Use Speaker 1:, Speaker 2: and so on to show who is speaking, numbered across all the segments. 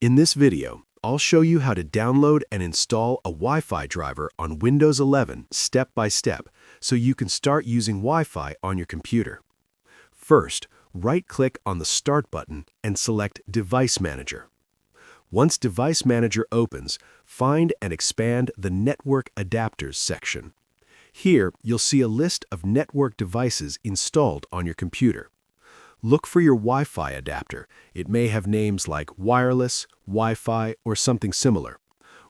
Speaker 1: In this video, I'll show you how to download and install a Wi-Fi driver on Windows 11 step by step so you can start using Wi-Fi on your computer. First, right-click on the Start button and select Device Manager. Once Device Manager opens, find and expand the Network Adapters section. Here, you'll see a list of network devices installed on your computer. Look for your Wi-Fi adapter. It may have names like wireless, Wi-Fi, or something similar.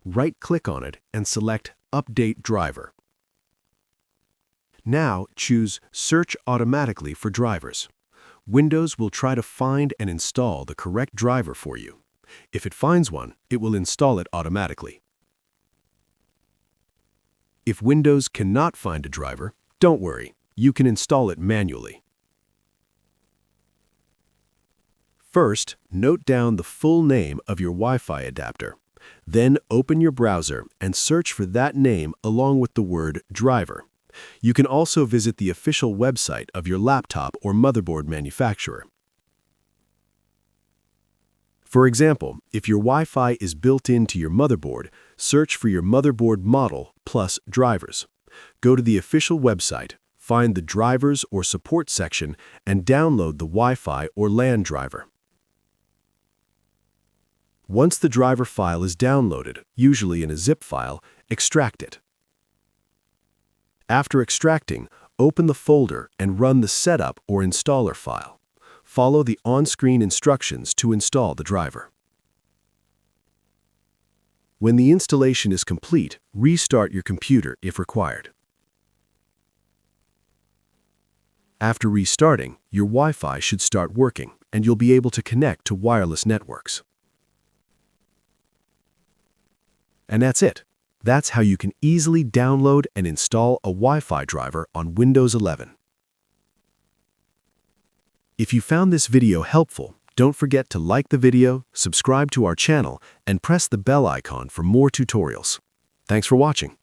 Speaker 1: Right-click on it and select Update Driver. Now choose Search automatically for drivers. Windows will try to find and install the correct driver for you. If it finds one, it will install it automatically. If Windows cannot find a driver, don't worry, you can install it manually. First, note down the full name of your Wi-Fi adapter. Then open your browser and search for that name along with the word driver. You can also visit the official website of your laptop or motherboard manufacturer. For example, if your Wi-Fi is built into your motherboard, search for your motherboard model plus drivers. Go to the official website, find the drivers or support section, and download the Wi-Fi or LAN driver. Once the driver file is downloaded, usually in a zip file, extract it. After extracting, open the folder and run the Setup or Installer file. Follow the on-screen instructions to install the driver. When the installation is complete, restart your computer if required. After restarting, your Wi-Fi should start working, and you'll be able to connect to wireless networks. And that's it. That's how you can easily download and install a Wi-Fi driver on Windows 11. If you found this video helpful, don't forget to like the video, subscribe to our channel, and press the bell icon for more tutorials. Thanks for watching.